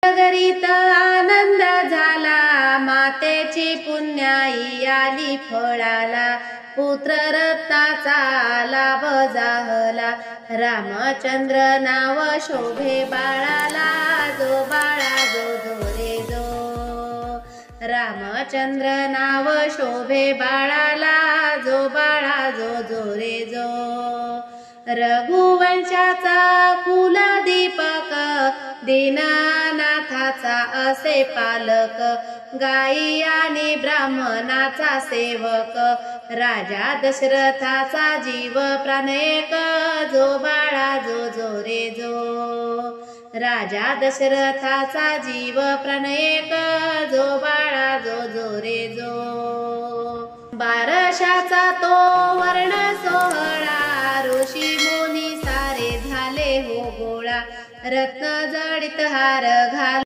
नगरीत आनंद झाला, मातेची पुण्याई आली फळाला, पुत्र रत्नाचा लाभ जाहला, रामचंद्र नाव शोभे बाळाला, जो बाळा जो जो रे जो, रामचंद्र नाव शोभे बाळाला, जो बाळा जो जो रे जो, रघुवंशाचा कुलदीपक, दीनानाथाचा असे पालक, गायी आणि ब्राह्मणाचा सेवक, राजा दशरथाचा जीव प्राण एक, जो बाळा जो जो रे जो, राजा दशरथाचा जीव प्राण एक, जो बाळा जो जो रे जो, बारशाचा तो वर्ण सोहळा, ऋषी मुनी सारे झाले हो गोळा, रत्न जडित हार घाल